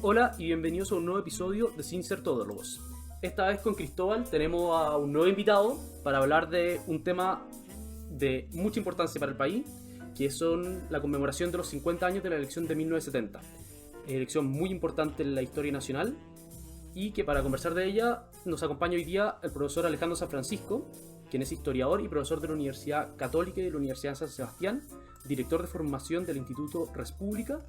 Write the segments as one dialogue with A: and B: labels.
A: Hola y bienvenidos a un nuevo episodio de Sin Ser Todólogos. Esta vez con Cristóbal tenemos a un nuevo invitado para hablar de un tema de mucha importancia para el país, que son la conmemoración de los 50 años de la elección de 1970. Elección muy importante en la historia nacional y que para conversar de ella nos acompaña hoy día el profesor Alejandro San Francisco, quien es historiador y profesor de la Universidad Católica y de la Universidad de San Sebastián, director de formación del Instituto Respública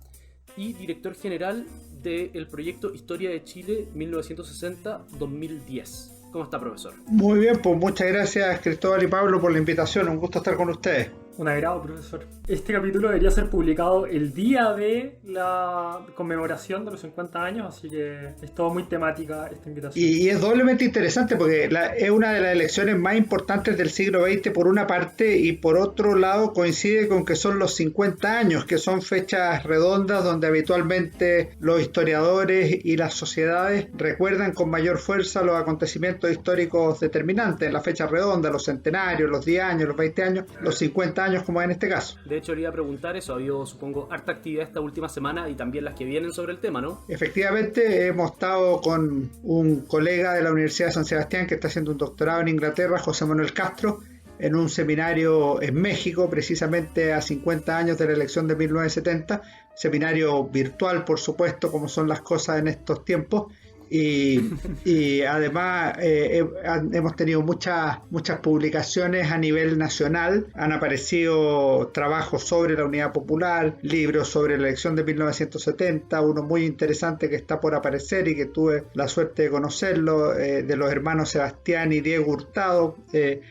A: y director general del proyecto Historia de Chile 1960-2010. ¿Cómo está, profesor?
B: Muy bien, pues muchas gracias Cristóbal y Pablo por la invitación, un gusto estar con ustedes.
C: Un agrado, profesor. Este capítulo debería ser publicado el día de la conmemoración de los 50 años, así que es todo muy temática esta invitación.
B: Y es doblemente interesante porque es una de las elecciones más importantes del siglo XX por una parte, y por otro lado coincide con que son los 50 años, que son fechas redondas donde habitualmente los historiadores y las sociedades recuerdan con mayor fuerza los acontecimientos históricos determinantes, las fechas redondas, los centenarios, los 10 años, los 20 años, los 50 años como en este caso.
A: De hecho, le iba a preguntar eso, ha habido, supongo, harta actividad esta última semana y también las que vienen sobre el tema, ¿no?
B: Efectivamente, hemos estado con un colega de la Universidad de San Sebastián que está haciendo un doctorado en Inglaterra, José Manuel Castro, en un seminario en México, precisamente a 50 años de la elección de 1970, seminario virtual, por supuesto, como son las cosas en estos tiempos. Y además hemos tenido muchas publicaciones a nivel nacional. Han aparecido trabajos sobre la Unidad Popular, libros sobre la elección de 1970, uno muy interesante que está por aparecer y que tuve la suerte de conocerlo, de los hermanos Sebastián y Diego Hurtado.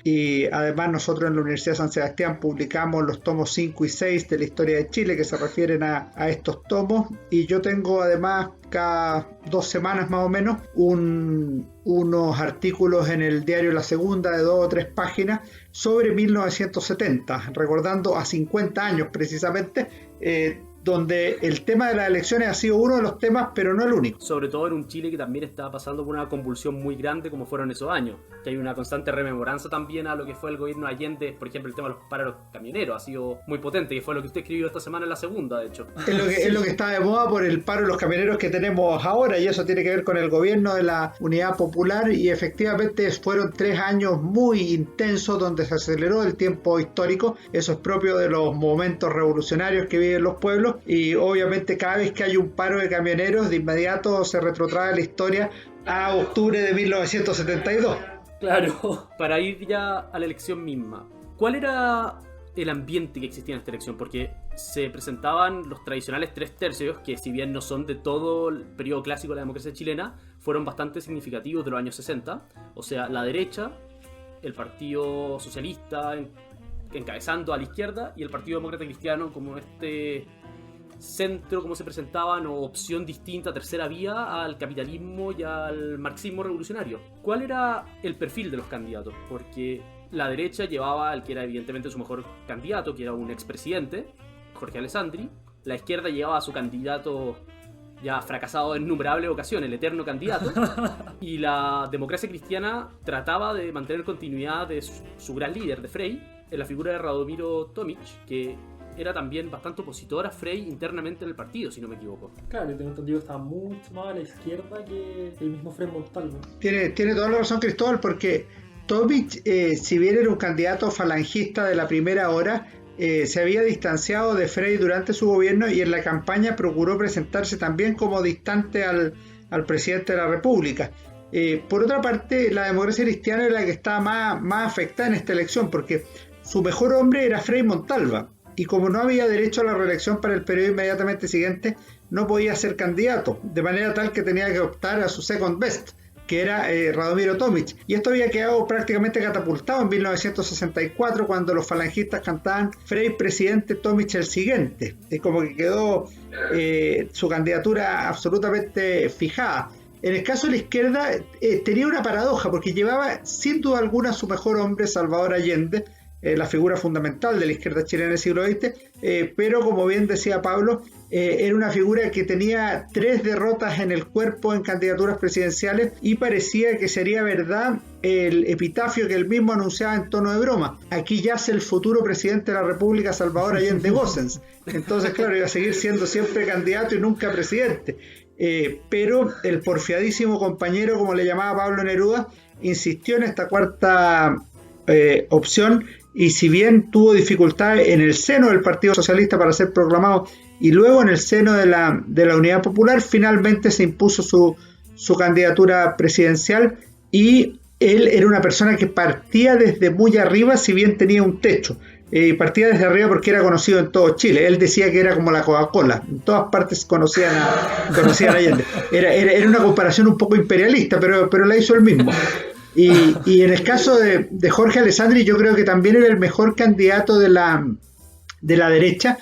B: Y además nosotros en la Universidad de San Sebastián publicamos los tomos 5 y 6 de la Historia de Chile, que se refieren a estos tomos. Y yo tengo además cada 2 semanas más o menos unos artículos en el diario La Segunda de 2 o 3 páginas sobre 1970, recordando a 50 años precisamente, donde el tema de las elecciones ha sido uno de los temas, pero no el único.
A: Sobre todo en un Chile que también está pasando por una convulsión muy grande como fueron esos años, que hay una constante rememoranza también a lo que fue el gobierno de Allende. Por ejemplo, el tema de los paros camioneros ha sido muy potente, que fue lo que usted escribió esta semana en La Segunda, de hecho.
B: Es lo que está de moda por el paro de los camioneros que tenemos ahora, y eso tiene que ver con el gobierno de la Unidad Popular, y efectivamente fueron 3 años muy intensos donde se aceleró el tiempo histórico. Eso es propio de los momentos revolucionarios que viven los pueblos, y obviamente cada vez que hay un paro de camioneros de inmediato se retrotrae la historia a octubre de 1972.
A: Claro, para ir ya a la elección misma, ¿cuál era el ambiente que existía en esta elección? Porque se presentaban los tradicionales 3/3, que si bien no son de todo el periodo clásico de la democracia chilena, fueron bastante significativos de los años 60, o sea, la derecha, el Partido Socialista encabezando a la izquierda y el Partido Demócrata Cristiano como este centro, como se presentaban, o opción distinta, tercera vía al capitalismo y al marxismo revolucionario. ¿Cuál era el perfil de los candidatos? Porque la derecha llevaba al que era evidentemente su mejor candidato, que era un expresidente, Jorge Alessandri. La izquierda llevaba a su candidato ya fracasado en innumerables ocasiones, el eterno candidato. Y la democracia cristiana trataba de mantener continuidad de su gran líder, de Frei, en la figura de Radomiro Tomic, que era también bastante opositor a Frei internamente en el partido, si no me equivoco.
C: Claro, tengo entendido que estaba mucho más a la izquierda que el mismo Frei Montalvo.
B: Tiene toda la razón Cristóbal, porque Tomic, si bien era un candidato falangista de la primera hora, se había distanciado de Frei durante su gobierno y en la campaña procuró presentarse también como distante al presidente de la República. Por otra parte, la democracia cristiana era la que estaba más afectada en esta elección, porque su mejor hombre era Frei Montalva, y como no había derecho a la reelección para el periodo inmediatamente siguiente, no podía ser candidato, de manera tal que tenía que optar a su second best, que era Radomiro Tomic, y esto había quedado prácticamente catapultado en 1964 cuando los falangistas cantaban Frei presidente, Tomic el siguiente. Es como que quedó su candidatura absolutamente fijada. En el caso de la izquierda tenía una paradoja, porque llevaba sin duda alguna a su mejor hombre, Salvador Allende, la figura fundamental de la izquierda chilena del siglo XX, pero como bien decía Pablo, era una figura que tenía 3 derrotas en el cuerpo en candidaturas presidenciales y parecía que sería verdad el epitafio que él mismo anunciaba en tono de broma: aquí yace el futuro presidente de la República, Salvador Allende Gossens. Entonces, claro, iba a seguir siendo siempre candidato y nunca presidente. Pero el porfiadísimo compañero, como le llamaba Pablo Neruda, insistió en esta cuarta opción, y si bien tuvo dificultades en el seno del Partido Socialista para ser proclamado y luego en el seno de la Unidad Popular, finalmente se impuso su candidatura presidencial, y él era una persona que partía desde muy arriba, si bien tenía un techo. Partía desde arriba porque era conocido en todo Chile. Él decía que era como la Coca-Cola, en todas partes conocían a Allende. Era una comparación un poco imperialista, pero la hizo él mismo. Y en el caso de Jorge Alessandri, yo creo que también era el mejor candidato de la derecha,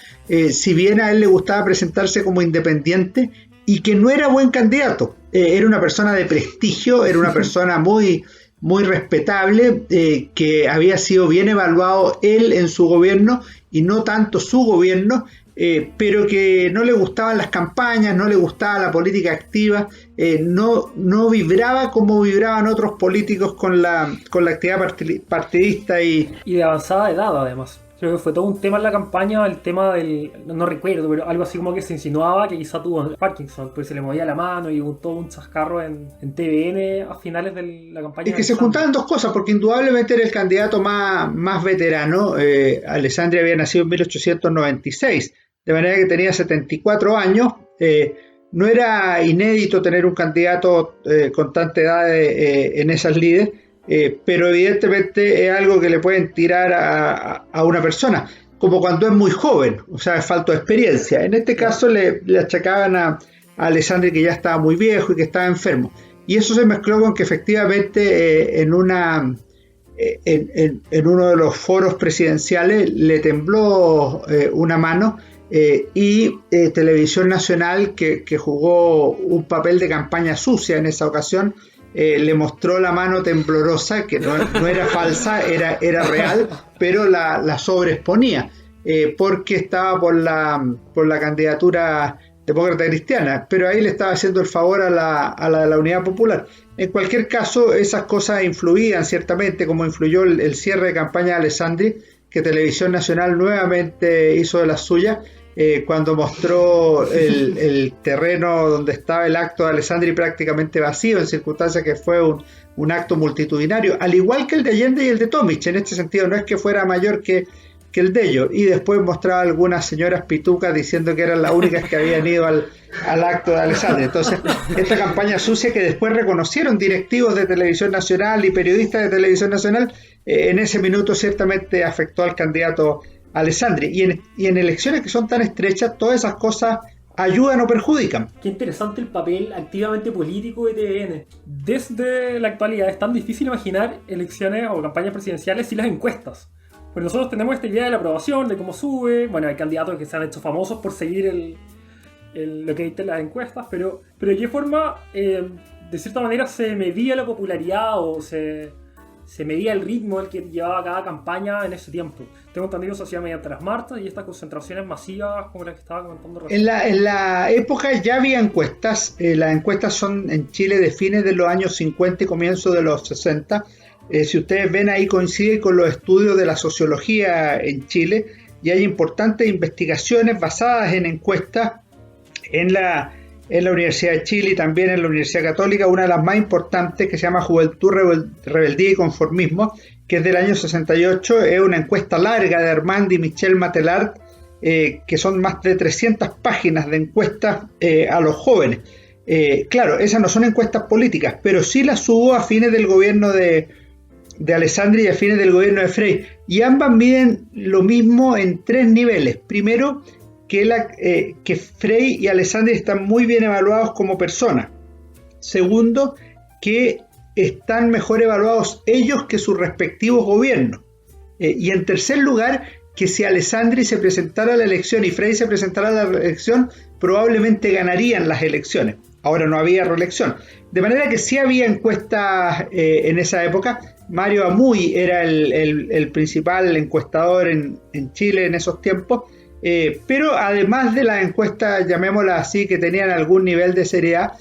B: si bien a él le gustaba presentarse como independiente, y que no era buen candidato. Era una persona de prestigio, era una persona muy respetable, que había sido bien evaluado él en su gobierno y no tanto su gobierno, pero que no le gustaban las campañas, no le gustaba la política activa, no vibraba como vibraban otros políticos con la actividad partidista y
C: de avanzada edad, además. Creo que fue todo un tema en la campaña, el tema del, no recuerdo, pero algo así como que se insinuaba que quizá tuvo Parkinson, pues se le movía la mano y hubo todo un chascarro en TVN a finales de la campaña.
B: Es que se juntaban dos cosas, porque indudablemente era el candidato más veterano. Alessandri había nacido en 1896, de manera que tenía 74 años. No era inédito tener un candidato con tanta edad en esas lides. Pero evidentemente es algo que le pueden tirar a una persona, como cuando es muy joven, o sea, es falta de experiencia. En este caso le achacaban a Alessandri que ya estaba muy viejo y que estaba enfermo, y eso se mezcló con que efectivamente en uno de los foros presidenciales le tembló una mano, y Televisión Nacional, que jugó un papel de campaña sucia en esa ocasión, le mostró la mano temblorosa, que no era falsa, era real, pero la sobreexponía, porque estaba por la candidatura demócrata cristiana, pero ahí le estaba haciendo el favor a la de la Unidad Popular. En cualquier caso, esas cosas influían ciertamente, como influyó el cierre de campaña de Alessandri, que Televisión Nacional nuevamente hizo de las suyas, cuando mostró el terreno donde estaba el acto de Alessandri prácticamente vacío, en circunstancias que fue un acto multitudinario, al igual que el de Allende y el de Tomic. En este sentido, no es que fuera mayor que el de ellos. Y después mostraba algunas señoras pitucas diciendo que eran las únicas que habían ido al acto de Alessandri. Entonces, esta campaña sucia, que después reconocieron directivos de Televisión Nacional y periodistas de Televisión Nacional, en ese minuto ciertamente afectó al candidato Alessandri. Y en elecciones que son tan estrechas, todas esas cosas ayudan o perjudican.
C: Qué interesante el papel activamente político de TVN. Desde la actualidad es tan difícil imaginar elecciones o campañas presidenciales sin las encuestas. Pues nosotros tenemos esta idea de la aprobación, de cómo sube. Bueno, hay candidatos que se han hecho famosos por seguir lo que dicen las encuestas, pero ¿de qué forma, de cierta manera, se medía la popularidad o se medía el ritmo al que llevaba cada campaña en ese tiempo? Tengo entendido que se hacía mediante las marchas y estas concentraciones masivas como las que estaba comentando recién.
B: En la época ya había encuestas. Las encuestas son en Chile de fines de los años 50 y comienzo de los 60. Si ustedes ven, ahí coincide con los estudios de la sociología en Chile, y hay importantes investigaciones basadas en encuestas en la Universidad de Chile y también en la Universidad Católica. Una de las más importantes, que se llama Juventud, Rebeldía y Conformismo, que es del año 68, es una encuesta larga de Armand y Michel Matelard, que son más de 300 páginas de encuestas a los jóvenes. Claro, esas no son encuestas políticas, pero sí las hubo a fines del gobierno de Alessandri y a fines del gobierno de Frei, y ambas miden lo mismo en 3 niveles. Primero, que Frei y Alessandri están muy bien evaluados como personas. Segundo, que están mejor evaluados ellos que sus respectivos gobiernos. Y en tercer lugar, que si Alessandri se presentara a la elección y Frei se presentara a la elección, probablemente ganarían las elecciones. Ahora no había reelección. De manera que sí había encuestas en esa época, Mario Amuy era el principal encuestador en Chile en esos tiempos, pero además de las encuestas, llamémoslas así, que tenían algún nivel de seriedad,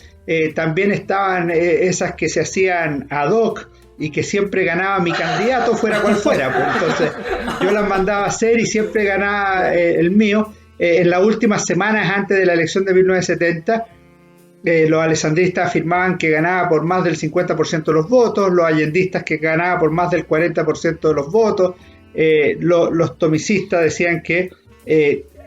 B: también estaban esas que se hacían ad hoc y que siempre ganaba mi candidato, fuera cual fuera. Pues entonces yo las mandaba a hacer y siempre ganaba el mío. En las últimas semanas antes de la elección de 1970, los alessandristas afirmaban que ganaba por más del 50% de los votos, los allendistas que ganaba por más del 40% de los votos, los tomicistas decían que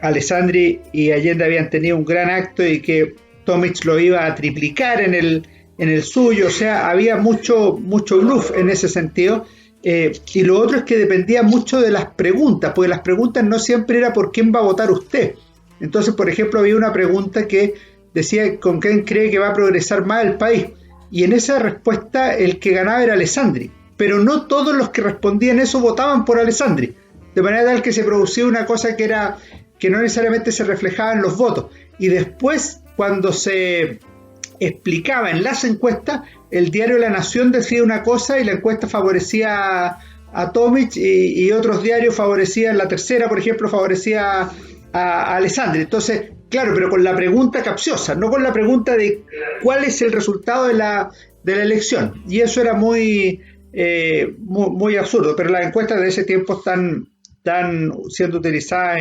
B: Alessandri y Allende habían tenido un gran acto y que Tomic lo iba a triplicar en el suyo. O sea, había mucho bluff en ese sentido. Y lo otro es que dependía mucho de las preguntas, porque las preguntas no siempre era por quién va a votar usted. Entonces, por ejemplo, había una pregunta que decía con quién cree que va a progresar más el país, y en esa respuesta el que ganaba era Alessandri, pero no todos los que respondían eso votaban por Alessandri, de manera tal que se producía una cosa que no necesariamente se reflejaba en los votos. Y después, cuando se explicaba en las encuestas, el diario La Nación decía una cosa y la encuesta favorecía a Tomic, y otros diarios favorecían, la Tercera por ejemplo favorecía a Alessandri. Entonces, claro, pero con la pregunta capciosa, no con la pregunta de cuál es el resultado de la elección. Y eso era muy absurdo. Pero las encuestas de ese tiempo están siendo utilizadas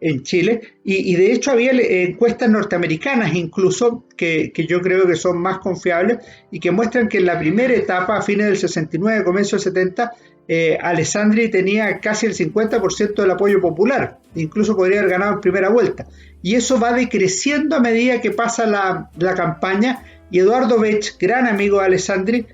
B: en Chile. Y de hecho había encuestas norteamericanas incluso que yo creo que son más confiables y que muestran que en la primera etapa, a fines del 69, comienzo del 70, Alessandri tenía casi el 50% del apoyo popular, incluso podría haber ganado en primera vuelta, y eso va decreciendo a medida que pasa la campaña. Y Eduardo Bech, gran amigo de Alessandri,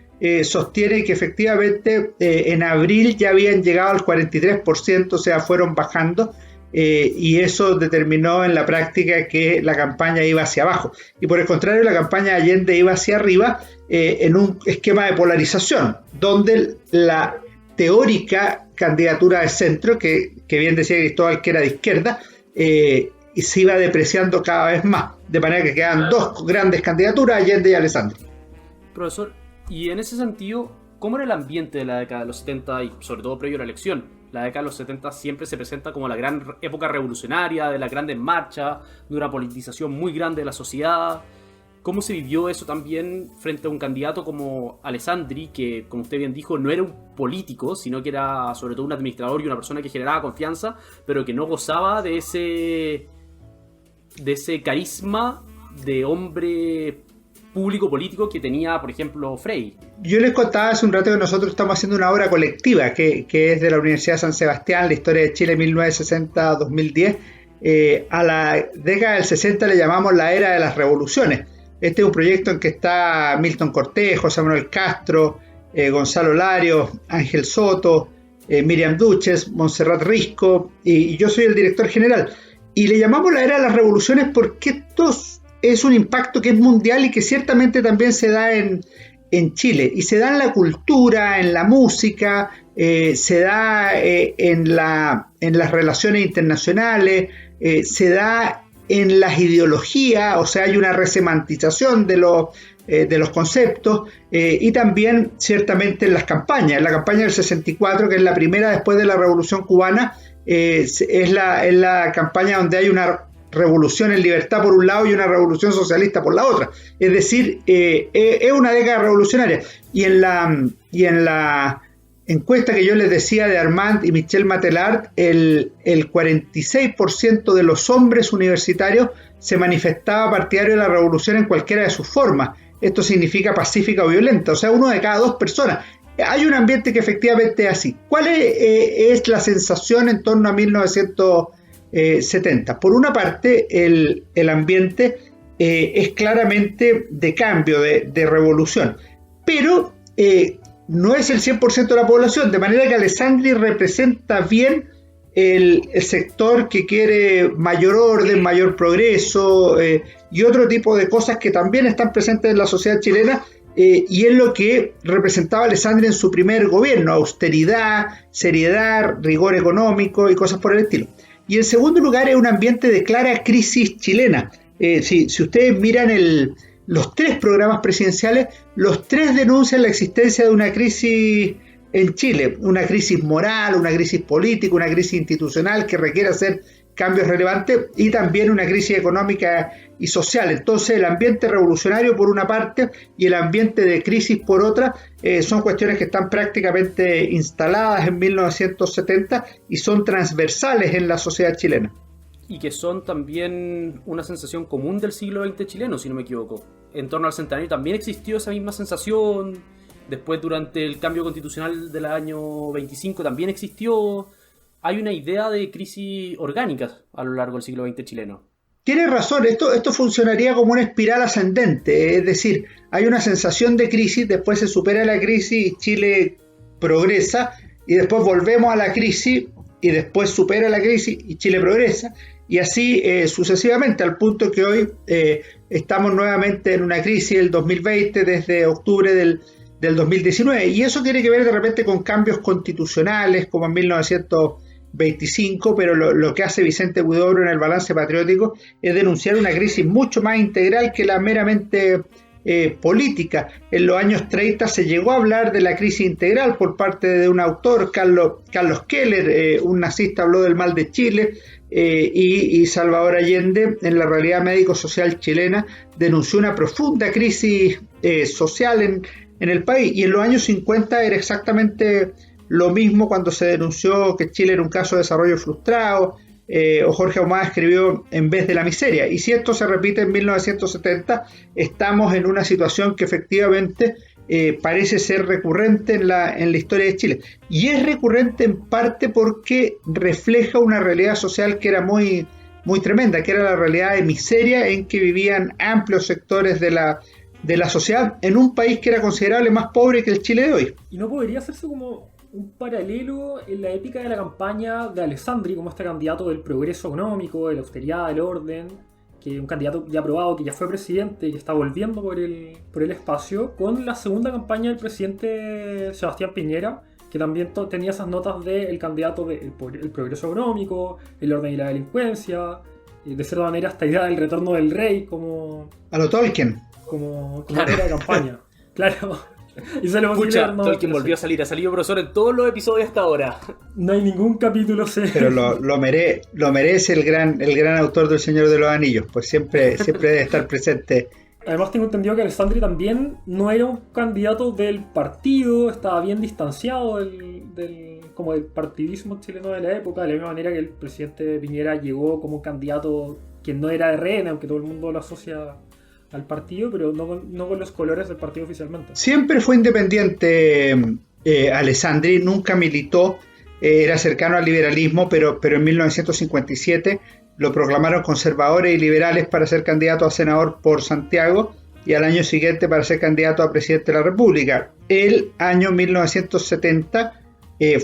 B: sostiene que efectivamente en abril ya habían llegado al 43%, o sea, fueron bajando, y eso determinó en la práctica que la campaña iba hacia abajo, y por el contrario la campaña de Allende iba hacia arriba, en un esquema de polarización, donde la teórica candidatura de centro, que bien decía Cristóbal que era de izquierda, y se iba depreciando cada vez más, de manera que quedan dos grandes candidaturas, Allende y Alessandri.
A: Profesor, y en ese sentido, ¿cómo era el ambiente de la década de los 70 y sobre todo previo a la elección? La década de los 70 siempre se presenta como la gran época revolucionaria, de las grandes marchas, de una politización muy grande de la sociedad. ¿Cómo se vivió eso también frente a un candidato como Alessandri, que, como usted bien dijo, no era un político, sino que era sobre todo un administrador y una persona que generaba confianza, pero que no gozaba de ese carisma de hombre público político que tenía, por ejemplo, Frei?
B: Yo les contaba hace un rato que nosotros estamos haciendo una obra colectiva que es de la Universidad de San Sebastián, la historia de Chile 1960-2010. A la década del 60 le llamamos la era de las revoluciones. Este es un proyecto en que está Milton Cortés, José Manuel Castro, Gonzalo Larios, Ángel Soto, Miriam Duches, Montserrat Risco, y yo soy el director general. Y le llamamos la era de las revoluciones porque esto es un impacto que es mundial y que ciertamente también se da en Chile. Y se da en la cultura, en la música, se da en las relaciones internacionales, se da en las ideologías, o sea, hay una resemantización de los conceptos, y también ciertamente en las campañas. En la campaña del 64, que es la primera después de la Revolución Cubana, es la campaña donde hay una revolución en libertad por un lado y una revolución socialista por la otra. Es decir, es una década revolucionaria. Y en la encuesta que yo les decía de Armand y Michel Matelard, el 46% de los hombres universitarios se manifestaba partidario de la revolución en cualquiera de sus formas. Esto significa pacífica o violenta, o sea, 1 de cada 2 personas. Hay un ambiente que efectivamente es así. ¿Cuál es la sensación en torno a 1970? Por una parte, el ambiente es claramente de cambio, de revolución, pero no es el 100% de la población, de manera que Alessandri representa bien el sector que quiere mayor orden, mayor progreso, y otro tipo de cosas que también están presentes en la sociedad chilena, y es lo que representaba Alessandri en su primer gobierno: austeridad, seriedad, rigor económico y cosas por el estilo. Y en segundo lugar, es un ambiente de clara crisis chilena. Si ustedes miran los 3 programas presidenciales, los 3 denuncian la existencia de una crisis en Chile, una crisis moral, una crisis política, una crisis institucional que requiere hacer cambios relevantes y también una crisis económica y social. Entonces el ambiente revolucionario por una parte y el ambiente de crisis por otra son cuestiones que están prácticamente instaladas en 1970 y son transversales en la sociedad chilena.
A: Y que son también una sensación común del siglo XX chileno, si no me equivoco. En torno al centenario también existió esa misma sensación. Después, durante el cambio constitucional del año 25, también existió. Hay una idea de crisis orgánicas a lo largo del siglo XX chileno.
B: Tienes razón, esto funcionaría como una espiral ascendente, es decir, hay una sensación de crisis, después se supera la crisis y Chile progresa, y después volvemos a la crisis y después supera la crisis y Chile progresa, y así sucesivamente, al punto que hoy estamos nuevamente en una crisis del 2020 desde octubre del 2019, y eso tiene que ver de repente con cambios constitucionales como en 1925, pero lo que hace Vicente Huidobro en el Balance Patriótico es denunciar una crisis mucho más integral que la meramente política. En los años 30 se llegó a hablar de la crisis integral por parte de un autor, Carlos Keller, un nazista, habló del mal de Chile, y Salvador Allende, en la realidad médico-social chilena, denunció una profunda crisis social en el país, y en los años 50 era exactamente lo mismo cuando se denunció que Chile era un caso de desarrollo frustrado, o Jorge Ahumada escribió En vez de la miseria. Y si esto se repite en 1970, estamos en una situación que efectivamente parece ser recurrente en la historia de Chile. Y es recurrente en parte porque refleja una realidad social que era muy, muy tremenda, que era la realidad de miseria en que vivían amplios sectores de la sociedad en un país que era considerable más pobre que el Chile de hoy.
C: ¿Y no podría hacerse como un paralelo en la épica de la campaña de Alessandri como este candidato del progreso económico, de la austeridad, del orden, que un candidato ya aprobado, que ya fue presidente y que está volviendo por el espacio, con la segunda campaña del presidente Sebastián Piñera, que también tenía esas notas del candidato del progreso económico, el orden y la delincuencia, de cierta manera esta idea del retorno del rey como...
B: A lo Tolkien.
C: Como era de campaña. Claro. Y se lo
A: Escucha, Tolkien volvió a salir, ha salido profesor en todos los episodios hasta ahora.
C: No hay ningún capítulo serio.
B: Pero lo merece el gran autor del Señor de los Anillos, pues siempre debe estar presente.
C: Además tengo entendido que Alessandri también no era un candidato del partido, estaba bien distanciado como del partidismo chileno de la época, de la misma manera que el presidente Piñera llegó como un candidato que no era de RN, aunque todo el mundo lo asocia al partido, pero no con los colores del partido oficialmente.
B: Siempre fue independiente Alessandri, nunca militó, era cercano al liberalismo, pero en 1957 lo proclamaron conservadores y liberales para ser candidato a senador por Santiago y al año siguiente para ser candidato a presidente de la República. El año 1970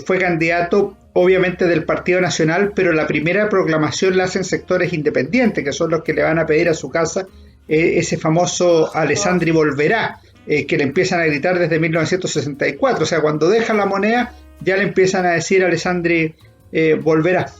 B: fue candidato obviamente del Partido Nacional, pero la primera proclamación la hacen sectores independientes, que son los que le van a pedir a su casa ese famoso Alessandri volverá, que le empiezan a gritar desde 1964, o sea, cuando deja la moneda ya le empiezan a decir Alessandri volverá.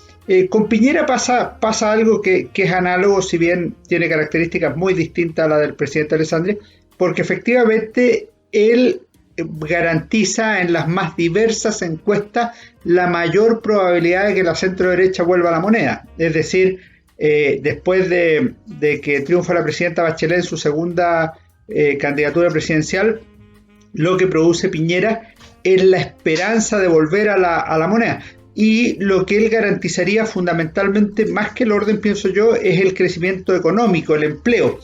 B: Con Piñera pasa algo que es análogo, si bien tiene características muy distintas a la del presidente Alessandri, porque efectivamente él garantiza en las más diversas encuestas la mayor probabilidad de que la centro derecha vuelva a la moneda, es decir, después de que triunfa la presidenta Bachelet en su segunda candidatura presidencial, lo que produce Piñera es la esperanza de volver a la moneda, y lo que él garantizaría fundamentalmente, más que el orden, pienso yo, es el crecimiento económico, el empleo,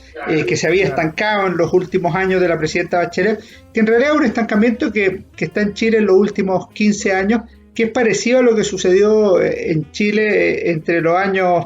B: que se había estancado en los últimos años de la presidenta Bachelet, que en realidad es un estancamiento que está en Chile en los últimos 15 años, que es parecido a lo que sucedió en Chile entre los años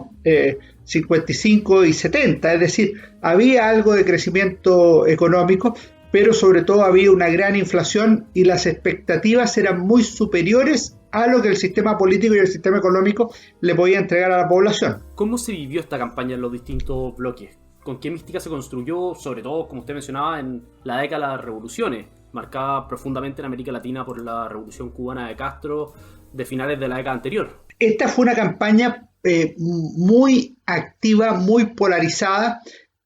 B: 55 y 70, es decir, había algo de crecimiento económico, pero sobre todo había una gran inflación y las expectativas eran muy superiores a lo que el sistema político y el sistema económico le podía entregar a la población.
A: ¿Cómo se vivió esta campaña en los distintos bloques? ¿Con qué mística se construyó, sobre todo, como usted mencionaba, en la década de las revoluciones, marcada profundamente en América Latina por la revolución cubana de Castro de finales de la década anterior?
B: Esta fue una campaña muy activa, muy polarizada,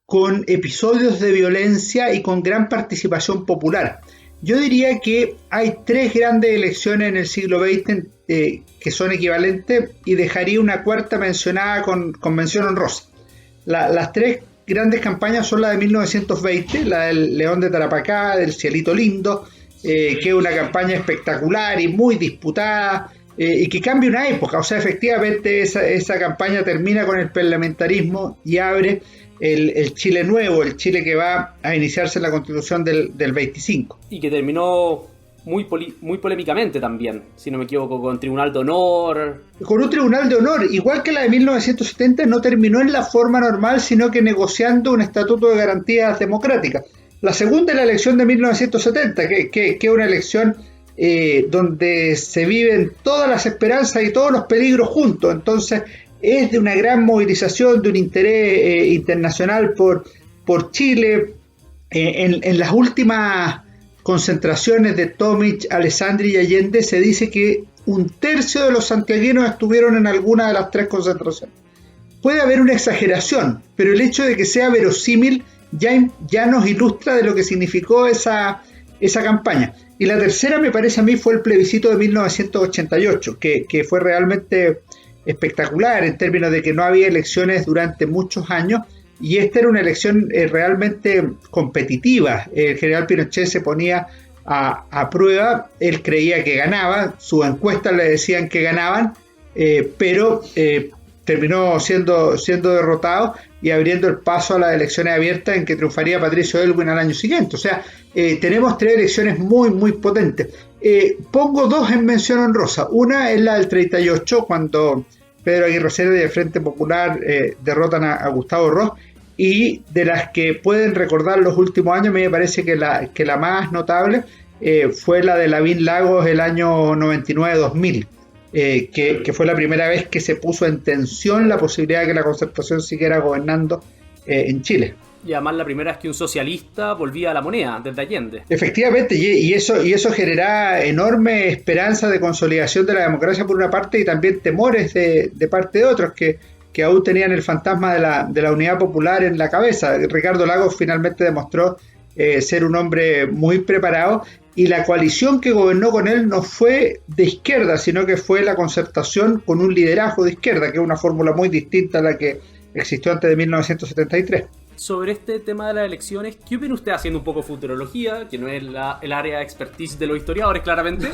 B: con episodios de violencia y con gran participación popular. Yo diría que hay tres grandes elecciones en el siglo XX que son equivalentes y dejaría una cuarta mencionada con mención honrosa. Las tres grandes campañas son la de 1920, la del León de Tarapacá, del Cielito Lindo, que es una campaña espectacular y muy disputada y que cambia una época. O sea, efectivamente esa campaña termina con el parlamentarismo y abre el Chile nuevo, el Chile que va a iniciarse en la Constitución del 25.
A: Y que terminó muy polémicamente también, si no me equivoco, con Tribunal de Honor.
B: Con un Tribunal de Honor, igual que la de 1970, no terminó en la forma normal, sino que negociando un estatuto de garantías democráticas. La segunda es la elección de 1970, que es una elección donde se viven todas las esperanzas y todos los peligros juntos. Entonces, es de una gran movilización, de un interés internacional por Chile. En las últimas concentraciones de Tomic, Alessandri y Allende se dice que 1/3 de los santiaguinos estuvieron en alguna de las tres concentraciones. Puede haber una exageración, pero el hecho de que sea verosímil ya nos ilustra de lo que significó esa campaña. Y la tercera, me parece a mí, fue el plebiscito de 1988, que fue realmente espectacular en términos de que no había elecciones durante muchos años y esta era una elección realmente competitiva. El general Pinochet se ponía a prueba, él creía que ganaba, sus encuestas le decían que ganaban, pero terminó siendo derrotado y abriendo el paso a las elecciones abiertas en que triunfaría Patricio Aylwin al año siguiente. O sea, tenemos tres elecciones muy, muy potentes. Pongo dos en mención honrosa. Una es la del 38, cuando Pedro Aguirre Cerda y el Frente Popular derrotan a Gustavo Ross, y de las que pueden recordar los últimos años, me parece que la más notable fue la de Lavín Lagos el año 99-2000, que fue la primera vez que se puso en tensión la posibilidad de que la Concertación siguiera gobernando en Chile.
A: Y además la primera es que un socialista volvía a la moneda desde Allende.
B: Efectivamente, y eso genera enorme esperanza de consolidación de la democracia por una parte y también temores de parte de otros que aún tenían el fantasma de la unidad popular en la cabeza. Ricardo Lagos finalmente demostró ser un hombre muy preparado y la coalición que gobernó con él no fue de izquierda, sino que fue la Concertación con un liderazgo de izquierda, que es una fórmula muy distinta a la que existió antes de 1973.
A: Sobre este tema de las elecciones, ¿qué opina usted, haciendo un poco futurología, que no es el área de expertise de los historiadores claramente,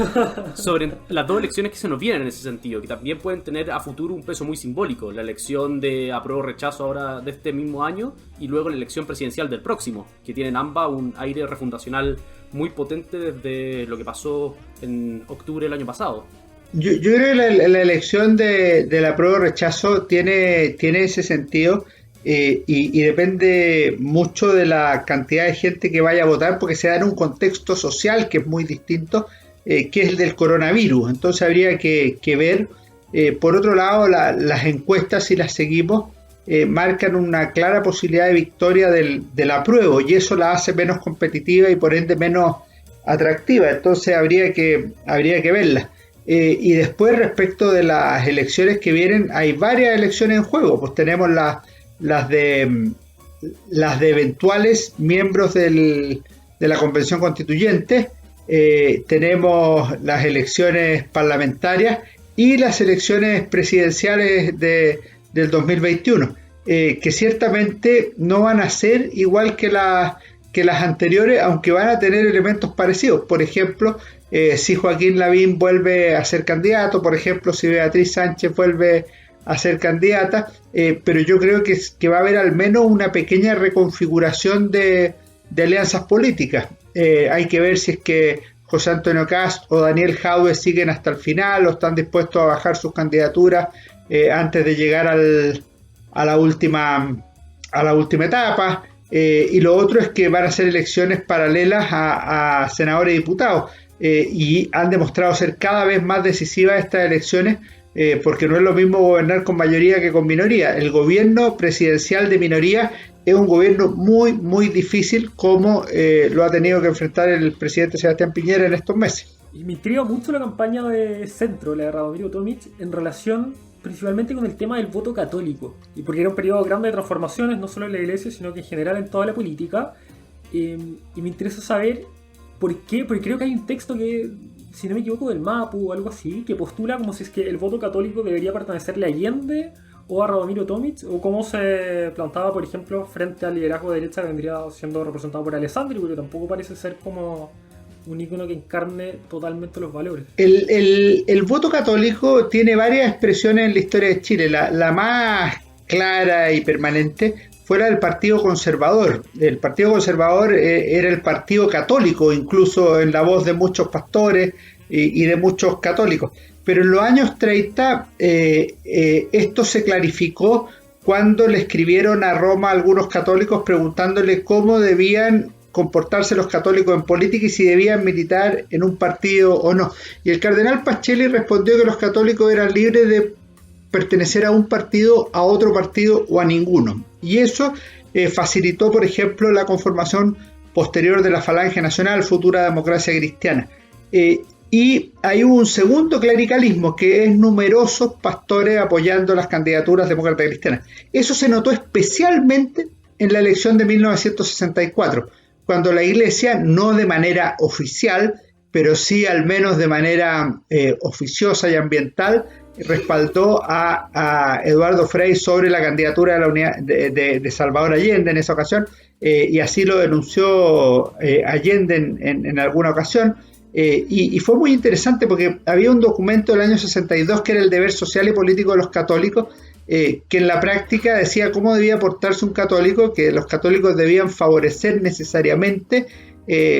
A: sobre las dos elecciones que se nos vienen en ese sentido, que también pueden tener a futuro un peso muy simbólico? La elección de apruebo o rechazo ahora de este mismo año y luego la elección presidencial del próximo, que tienen ambas un aire refundacional muy potente desde lo que pasó en octubre del año pasado.
B: Yo creo que la elección de la apruebo o rechazo tiene ese sentido. Y depende mucho de la cantidad de gente que vaya a votar, porque se da en un contexto social que es muy distinto, que es el del coronavirus. Entonces habría que ver. Por otro lado, las encuestas, si las seguimos, marcan una clara posibilidad de victoria del apruebo, y eso la hace menos competitiva y por ende menos atractiva. Entonces habría que verla. Y después, respecto de las elecciones que vienen, hay varias elecciones en juego. Pues tenemos las de eventuales miembros de la Convención Constituyente, tenemos las elecciones parlamentarias y las elecciones presidenciales del 2021, que ciertamente no van a ser igual que las anteriores, aunque van a tener elementos parecidos. Por ejemplo, si Joaquín Lavín vuelve a ser candidato, por ejemplo, si Beatriz Sánchez vuelve a ser candidata, pero yo creo que va a haber al menos una pequeña reconfiguración de alianzas políticas. Hay que ver si es que José Antonio Kast o Daniel Jadue siguen hasta el final o están dispuestos a bajar sus candidaturas antes de llegar a la última etapa. Y lo otro es que van a ser elecciones paralelas a senadores y diputados, y han demostrado ser cada vez más decisivas estas elecciones, porque no es lo mismo gobernar con mayoría que con minoría. El gobierno presidencial de minoría es un gobierno muy, muy difícil, como lo ha tenido que enfrentar el presidente Sebastián Piñera en estos meses.
C: Y me intriga mucho la campaña de centro, la de Radomiro Tomic, en relación principalmente con el tema del voto católico. Y porque era un periodo grande de transformaciones, no solo en la iglesia, sino que en general en toda la política. Y me interesa saber ¿Por qué? Porque creo que hay un texto que, si no me equivoco, del Mapu o algo así, que postula como si es que el voto católico debería pertenecerle a Allende o a Radomiro Tomic, o cómo se plantaba, por ejemplo, frente al liderazgo de derecha que vendría siendo representado por Alessandri, porque tampoco parece ser como un ícono que encarne totalmente los valores.
B: El voto católico tiene varias expresiones en la historia de Chile. La más clara y permanente fuera del Partido Conservador. El Partido Conservador era el partido católico, incluso en la voz de muchos pastores y de muchos católicos. Pero en los años 30 esto se clarificó cuando le escribieron a Roma a algunos católicos preguntándole cómo debían comportarse los católicos en política y si debían militar en un partido o no. Y el cardenal Pacelli respondió que los católicos eran libres de pertenecer a un partido, a otro partido o a ninguno. Y eso facilitó, por ejemplo, la conformación posterior de la Falange Nacional, futura Democracia Cristiana. Y hay un segundo clericalismo, que es numerosos pastores apoyando las candidaturas demócratas cristianas. Eso se notó especialmente en la elección de 1964, cuando la Iglesia, no de manera oficial, pero sí al menos de manera oficiosa y ambiental, respaldó a Eduardo Frei sobre la candidatura de la unidad de Salvador Allende en esa ocasión, y así lo denunció Allende en alguna ocasión. Y fue muy interesante porque había un documento del año 62 que era el deber social y político de los católicos, que en la práctica decía cómo debía portarse un católico, que los católicos debían favorecer necesariamente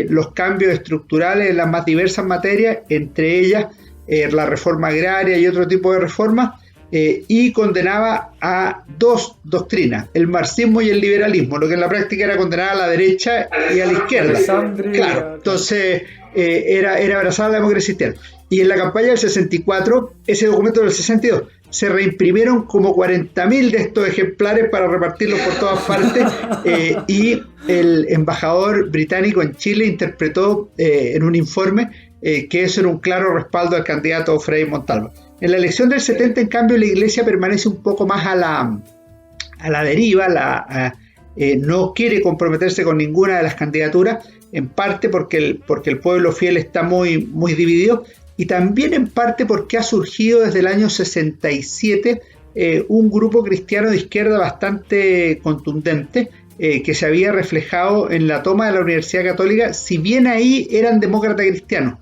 B: los cambios estructurales en las más diversas materias, entre ellas la reforma agraria y otro tipo de reformas, y condenaba a dos doctrinas, el marxismo y el liberalismo, lo que en la práctica era condenar a la derecha y a la izquierda. Claro, entonces era abrazar la democracia cristiana. Y en la campaña del 64, ese documento del 62, se reimprimieron como 40.000 de estos ejemplares para repartirlos por todas partes, y el embajador británico en Chile interpretó en un informe que eso era un claro respaldo al candidato Frei Montalva. En la elección del 70, en cambio, la Iglesia permanece un poco más a la deriva, no quiere comprometerse con ninguna de las candidaturas, en parte porque el pueblo fiel está muy, muy dividido, y también en parte porque ha surgido desde el año 67 un grupo cristiano de izquierda bastante contundente, que se había reflejado en la toma de la Universidad Católica, si bien ahí eran demócratas cristianos,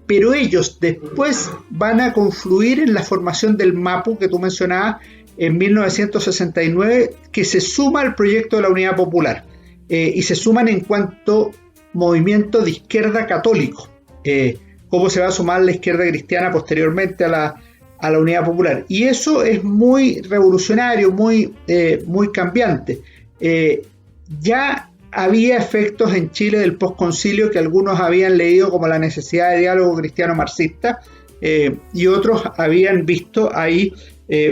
B: pero ellos después van a confluir en la formación del MAPU que tú mencionabas en 1969, que se suma al proyecto de la Unidad Popular, y se suman en cuanto movimiento de izquierda católico, cómo se va a sumar la izquierda cristiana posteriormente a la Unidad Popular, y eso es muy revolucionario, muy cambiante. Ya había efectos en Chile del posconcilio que algunos habían leído como la necesidad de diálogo cristiano-marxista, y otros habían visto ahí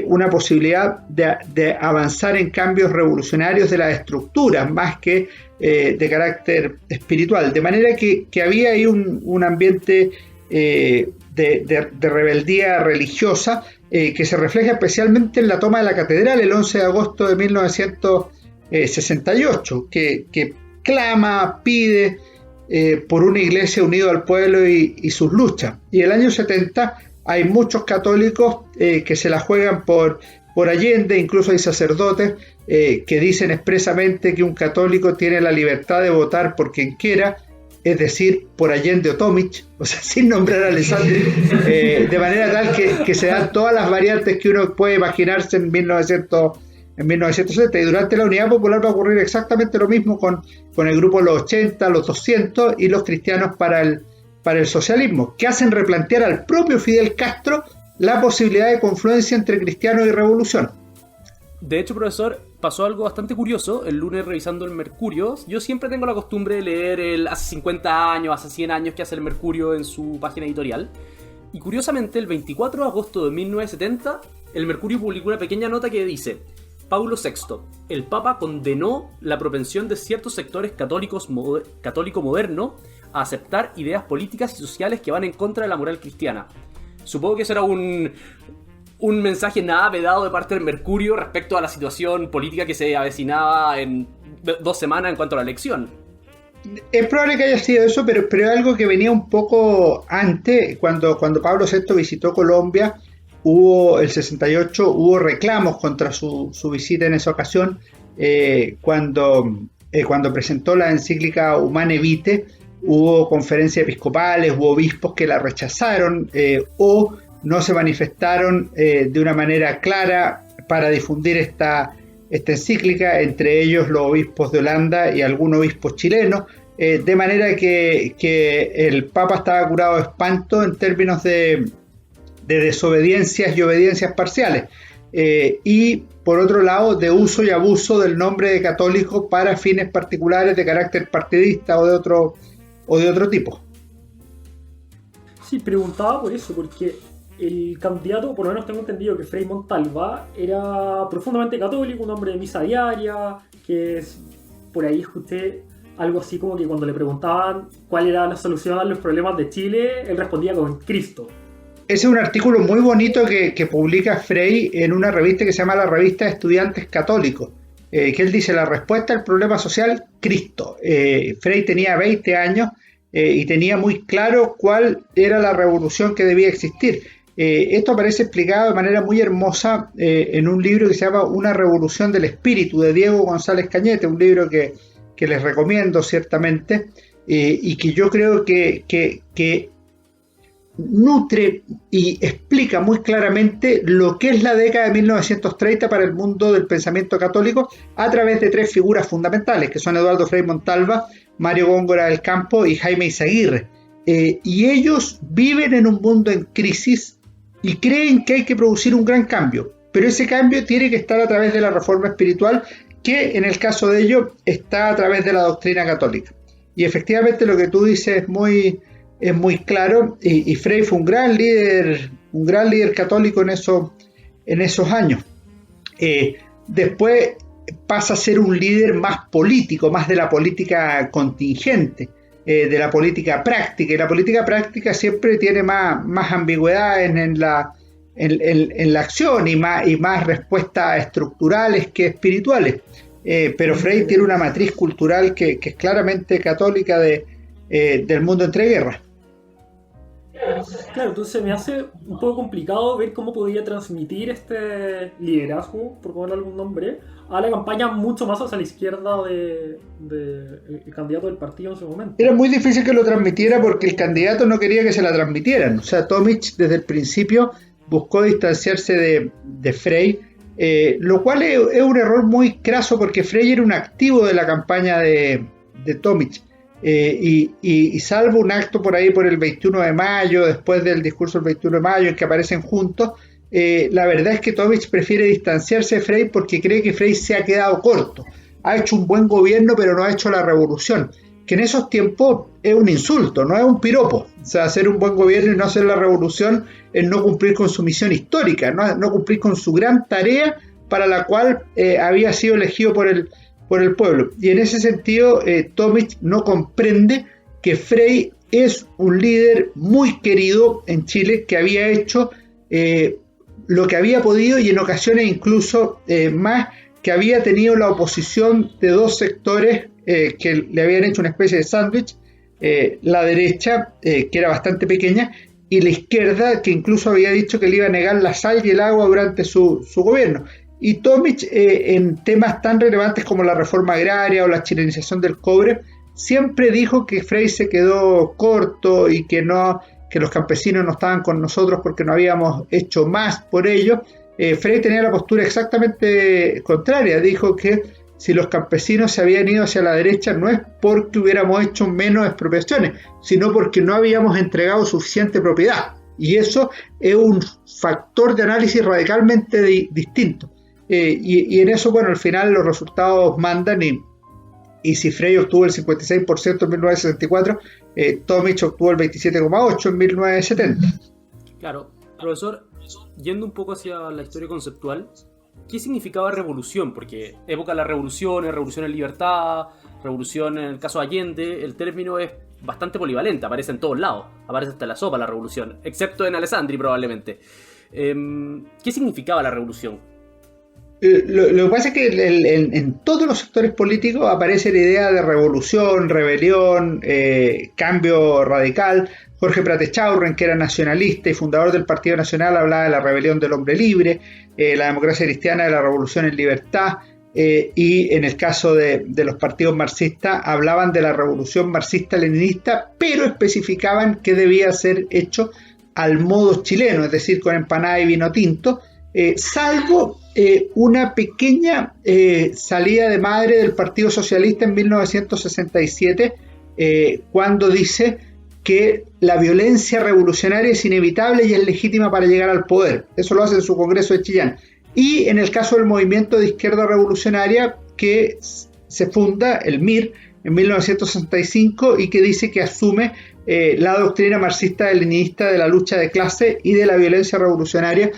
B: una posibilidad de avanzar en cambios revolucionarios de las estructuras más que de carácter espiritual, de manera que había ahí un ambiente de rebeldía religiosa que se refleja especialmente en la toma de la catedral el 11 de agosto de 1968, que clama, pide por una iglesia unida al pueblo y sus luchas. Y el año 70 hay muchos católicos que se la juegan por Allende, incluso hay sacerdotes que dicen expresamente que un católico tiene la libertad de votar por quien quiera, es decir, por Allende o Tomic, o sea, sin nombrar a Alessandri, de manera tal que se dan todas las variantes que uno puede imaginarse en 1970, y durante la Unidad Popular va a ocurrir exactamente lo mismo con el grupo Los 80, los 200 y los cristianos para el socialismo, que hacen replantear al propio Fidel Castro la posibilidad de confluencia entre cristianos y revolución.
A: De hecho, profesor, pasó algo bastante curioso el lunes revisando el Mercurio. Yo siempre tengo la costumbre de leer hace 50 años, hace 100 años que hace el Mercurio en su página editorial. Y curiosamente, el 24 de agosto de 1970, el Mercurio publicó una pequeña nota que dice: Paulo VI, el Papa condenó la propensión de ciertos sectores católico moderno a aceptar ideas políticas y sociales que van en contra de la moral cristiana. Supongo que eso era un mensaje nada vedado de parte del Mercurio respecto a la situación política que se avecinaba en 2 semanas en cuanto a la elección.
B: Es probable que haya sido eso, pero es algo que venía un poco antes, cuando Pablo VI visitó Colombia, el 68, hubo reclamos contra su visita en esa ocasión, cuando presentó la encíclica Humane Vitae, hubo conferencias episcopales, hubo obispos que la rechazaron o no se manifestaron de una manera clara para difundir esta encíclica, entre ellos los obispos de Holanda y algunos obispos chilenos, de manera que el Papa estaba curado de espanto en términos de desobediencias y obediencias parciales, y por otro lado de uso y abuso del nombre de católico para fines particulares de carácter partidista o de otro tipo.
C: Sí, preguntaba por eso, porque el candidato, por lo menos tengo entendido que Frei Montalva era profundamente católico, un hombre de misa diaria, por ahí escuché algo así como que cuando le preguntaban cuál era la solución a los problemas de Chile, él respondía con Cristo.
B: Ese es un artículo muy bonito que publica Frei en una revista que se llama la Revista de Estudiantes Católicos, que él dice: la respuesta al problema social, Cristo. Frei tenía 20 años y tenía muy claro cuál era la revolución que debía existir. Esto aparece explicado de manera muy hermosa en un libro que se llama Una revolución del espíritu, de Diego González Cañete, un libro que les recomiendo ciertamente, y que yo creo que nutre y explica muy claramente lo que es la década de 1930 para el mundo del pensamiento católico a través de tres figuras fundamentales, que son Eduardo Frei Montalva, Mario Góngora del Campo y Jaime Izaguirre. Y ellos viven en un mundo en crisis y creen que hay que producir un gran cambio, pero ese cambio tiene que estar a través de la reforma espiritual, que en el caso de ellos está a través de la doctrina católica. Y efectivamente lo que tú dices es muy claro, y Frei fue un gran líder católico en esos años. Después pasa a ser un líder más político, más de la política contingente, de la política práctica, y la política práctica siempre tiene más ambigüedades en la acción y más respuestas estructurales que espirituales, pero Frei tiene una matriz cultural que es claramente católica del mundo entre guerras.
C: Claro, entonces me hace un poco complicado ver cómo podía transmitir este liderazgo, por ponerle algún nombre, a la campaña mucho más hacia la izquierda del candidato del partido en ese momento.
B: Era muy difícil que lo transmitiera porque el candidato no quería que se la transmitieran. O sea, Tomic desde el principio buscó distanciarse de Frei, lo cual es un error muy craso porque Frei era un activo de la campaña de Tomic. Y salvo un acto por ahí por el 21 de mayo, después del discurso del 21 de mayo en que aparecen juntos, la verdad es que Tomic prefiere distanciarse de Frei porque cree que Frei se ha quedado corto. Ha hecho un buen gobierno pero no ha hecho la revolución, que en esos tiempos es un insulto, no es un piropo. O sea, hacer un buen gobierno y no hacer la revolución es no cumplir con su misión histórica, no cumplir con su gran tarea para la cual había sido elegido por el pueblo. Y en ese sentido Tomic no comprende que Frei es un líder muy querido en Chile, que había hecho lo que había podido y en ocasiones incluso más, que había tenido la oposición de dos sectores que le habían hecho una especie de sándwich, la derecha, que era bastante pequeña, y la izquierda, que incluso había dicho que le iba a negar la sal y el agua durante su gobierno. Y Tomic, en temas tan relevantes como la reforma agraria o la chilenización del cobre, siempre dijo que Frei se quedó corto y que los campesinos no estaban con nosotros porque no habíamos hecho más por ellos. Frei tenía la postura exactamente contraria. Dijo que si los campesinos se habían ido hacia la derecha no es porque hubiéramos hecho menos expropiaciones, sino porque no habíamos entregado suficiente propiedad. Y eso es un factor de análisis radicalmente distinto. Y en eso, bueno, al final los resultados mandan, y si Frei obtuvo el 56% en 1964, Tomic obtuvo el 27,8% en 1970.
A: Claro, profesor, yendo un poco hacia la historia conceptual, ¿qué significaba revolución? Porque época de la revolución, revolución en libertad, revolución en el caso de Allende, el término es bastante polivalente, aparece en todos lados, aparece hasta en la sopa la revolución, excepto en Alessandri probablemente. ¿Qué significaba la revolución?
B: Lo que pasa es que en todos los sectores políticos aparece la idea de revolución, rebelión, cambio radical. Jorge Prat Echaurren, que era nacionalista y fundador del Partido Nacional, hablaba de la rebelión del hombre libre, la democracia cristiana de la revolución en libertad, y en el caso de los partidos marxistas hablaban de la revolución marxista-leninista, pero especificaban que debía ser hecho al modo chileno, es decir, con empanada y vino tinto, salvo una pequeña salida de madre del Partido Socialista en 1967, cuando dice que la violencia revolucionaria es inevitable y es legítima para llegar al poder. Eso lo hace en su Congreso de Chillán. Y en el caso del movimiento de izquierda revolucionaria, que se funda, el MIR, en 1965, y que dice que asume la doctrina marxista-leninista de la lucha de clase y de la violencia revolucionaria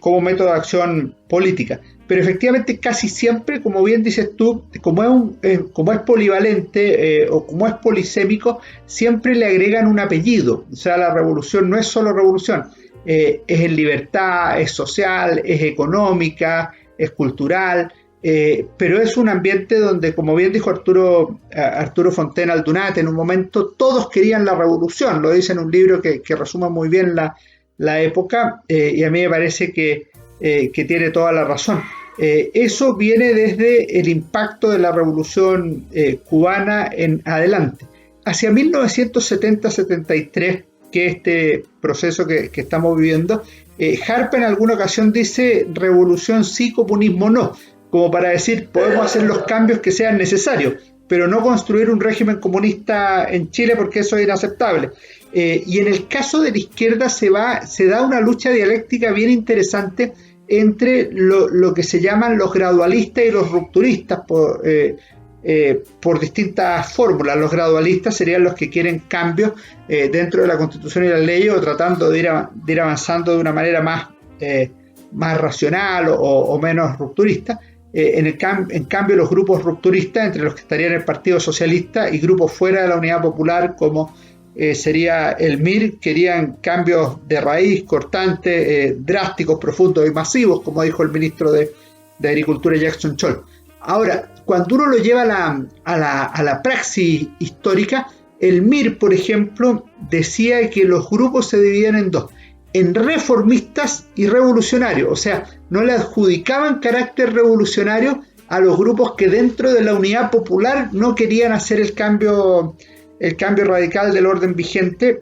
B: como método de acción política. Pero efectivamente casi siempre, como bien dices tú, como es polivalente o como es polisémico, siempre le agregan un apellido. O sea, la revolución no es solo revolución, es en libertad, es social, es económica, es cultural, pero es un ambiente donde, como bien dijo Arturo Fontena Aldunate en un momento, todos querían la revolución. Lo dice en un libro que resume muy bien la época, y a mí me parece que tiene toda la razón. Eso viene desde el impacto de la revolución cubana en adelante. Hacia 1970-73, que este proceso que estamos viviendo, Harpe en alguna ocasión dice revolución sí, comunismo no, como para decir podemos hacer los cambios que sean necesarios, pero no construir un régimen comunista en Chile porque eso es inaceptable. Y en el caso de la izquierda se da una lucha dialéctica bien interesante entre lo que se llaman los gradualistas y los rupturistas por distintas fórmulas. Los gradualistas serían los que quieren cambios dentro de la Constitución y las leyes, o tratando de ir avanzando de una manera más racional o menos rupturista. En cambio, los grupos rupturistas, entre los que estarían el Partido Socialista y grupos fuera de la Unidad Popular, como sería el MIR, querían cambios de raíz, cortantes, drásticos, profundos y masivos, como dijo el ministro de Agricultura, Jackson Chol. Ahora, cuando uno lo lleva a la praxis histórica, el MIR, por ejemplo, decía que los grupos se dividían en dos: en reformistas y revolucionarios. O sea, no le adjudicaban carácter revolucionario a los grupos que dentro de la Unidad Popular no querían hacer el cambio radical del orden vigente,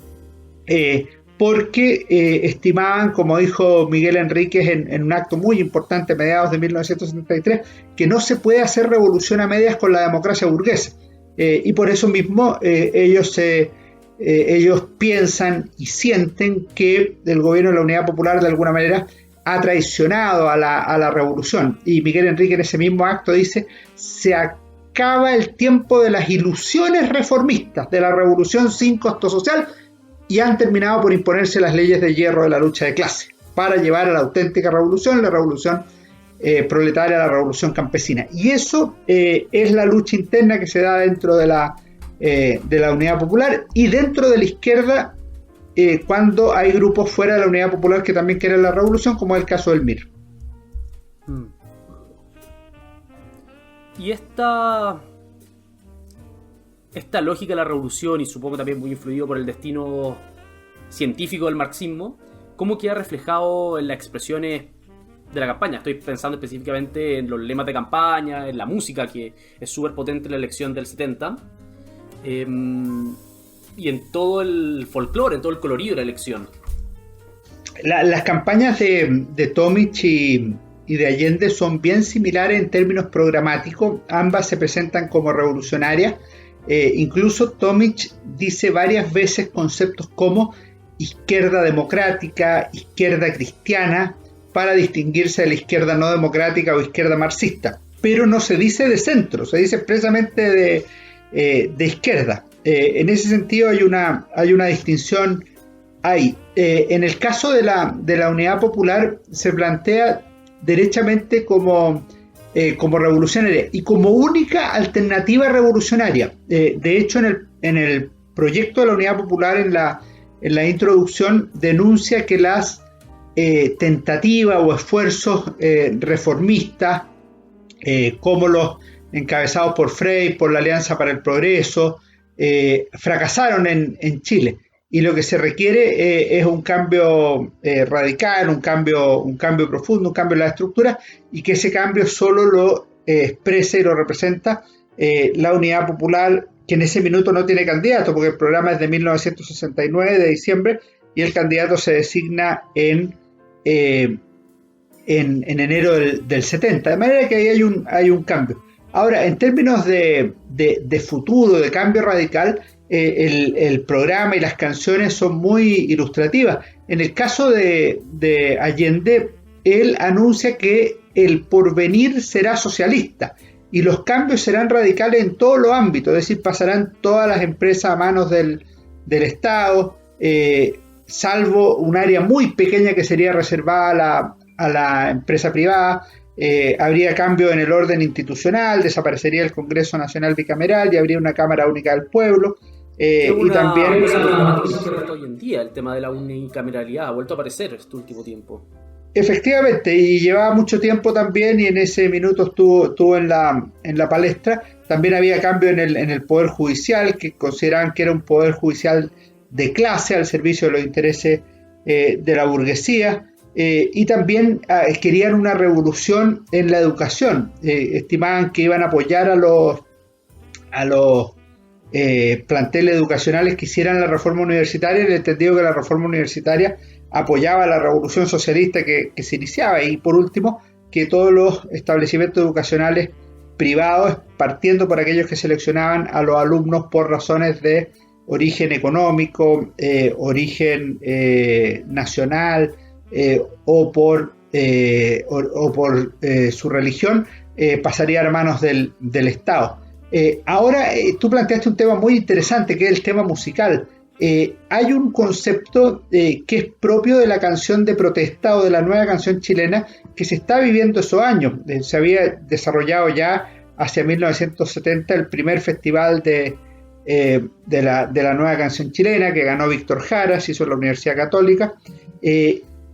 B: porque estimaban, como dijo Miguel Enríquez en un acto muy importante a mediados de 1973, que no se puede hacer revolución a medias con la democracia burguesa, y por eso mismo ellos piensan y sienten que el gobierno de la Unidad Popular de alguna manera ha traicionado a la revolución. Y Miguel Enríquez en ese mismo acto dice: se acaba el tiempo de las ilusiones reformistas, de la revolución sin costo social, y han terminado por imponerse las leyes de hierro de la lucha de clase para llevar a la auténtica revolución, la revolución proletaria, la revolución campesina. Y eso es la lucha interna que se da dentro de la Unidad Popular y dentro de la izquierda, cuando hay grupos fuera de la Unidad Popular que también quieren la revolución, como es el caso del MIR.
A: Y esta lógica de la revolución, y supongo también muy influido por el destino científico del marxismo, ¿cómo queda reflejado en las expresiones de la campaña? Estoy pensando específicamente en los lemas de campaña, en la música, que es súper potente en la elección del 70, y en todo el folclore, en todo el colorido de la elección.
B: Las campañas de Tomic y de Allende son bien similares en términos programáticos. Ambas se presentan como revolucionarias. Incluso Tomic dice varias veces conceptos como izquierda democrática, izquierda cristiana, para distinguirse de la izquierda no democrática o izquierda marxista. Pero no se dice de centro, se dice expresamente de izquierda. En ese sentido hay una distinción ahí. En el caso de la Unidad Popular se plantea derechamente como revolucionaria y como única alternativa revolucionaria. De hecho, en el proyecto de la Unidad Popular, en la introducción, denuncia que las tentativa o esfuerzos reformistas, como los encabezados por Frei, por la Alianza para el Progreso, fracasaron en Chile. Y lo que se requiere es un cambio radical, un cambio profundo, un cambio en la estructura, y que ese cambio solo lo expresa y lo representa la Unidad Popular, que en ese minuto no tiene candidato, porque el programa es de 1969, de diciembre, y el candidato se designa en enero del 70. De manera que ahí hay un cambio. Ahora, en términos de futuro, de cambio radical, el programa y las canciones son muy ilustrativas. En el caso de Allende, él anuncia que el porvenir será socialista y los cambios serán radicales en todos los ámbitos, es decir, pasarán todas las empresas a manos del Estado, salvo un área muy pequeña que sería reservada a la empresa privada. Habría cambio en el orden institucional, desaparecería el Congreso Nacional Bicameral y habría una Cámara Única del Pueblo. Y también
A: hoy en día el tema de la unicameralidad ha vuelto a aparecer este último tiempo.
B: Efectivamente, y llevaba mucho tiempo también, y en ese minuto estuvo en la palestra. También había cambio en el Poder Judicial, que consideraban que era un Poder Judicial de clase al servicio de los intereses de la burguesía. Y también querían una revolución en la educación. Estimaban que iban a apoyar a los planteles educacionales que hicieran la reforma universitaria, en el entendido que la reforma universitaria apoyaba la revolución socialista que se iniciaba. Y por último, que todos los establecimientos educacionales privados, partiendo por aquellos que seleccionaban a los alumnos por razones de origen económico, origen nacional, o por su religión, pasaría a manos del Estado. Ahora tú planteaste un tema muy interesante, que es el tema musical. Hay un concepto que es propio de la canción de protesta o de la nueva canción chilena que se está viviendo esos años. Se había desarrollado ya hacia 1970 el primer festival de la nueva canción chilena, que ganó Víctor Jara, se hizo en la Universidad Católica.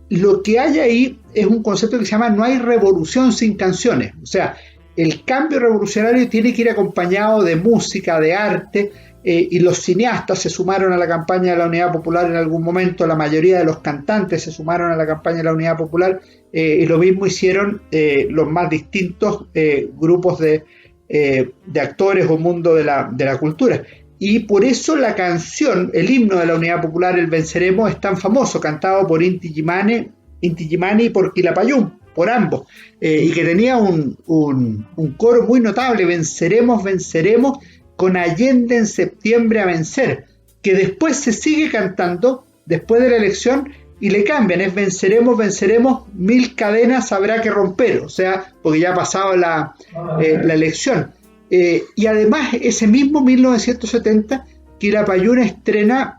B: Lo que hay ahí es un concepto que se llama no hay revolución sin canciones. O sea, el cambio revolucionario tiene que ir acompañado de música, de arte, y los cineastas se sumaron a la campaña de la Unidad Popular en algún momento, la mayoría de los cantantes se sumaron a la campaña de la Unidad Popular, y lo mismo hicieron los más distintos grupos de actores o mundo de la cultura. Y por eso la canción, el himno de la Unidad Popular, el Venceremos, es tan famoso, cantado por Inti Illimani y por Quilapayún, por ambos, y que tenía un coro muy notable: venceremos, venceremos, con Allende en septiembre a vencer, que después se sigue cantando después de la elección y le cambian, es venceremos, venceremos, mil cadenas habrá que romper, o sea, porque ya ha pasado la elección. Y además, ese mismo 1970, Quilapayún estrena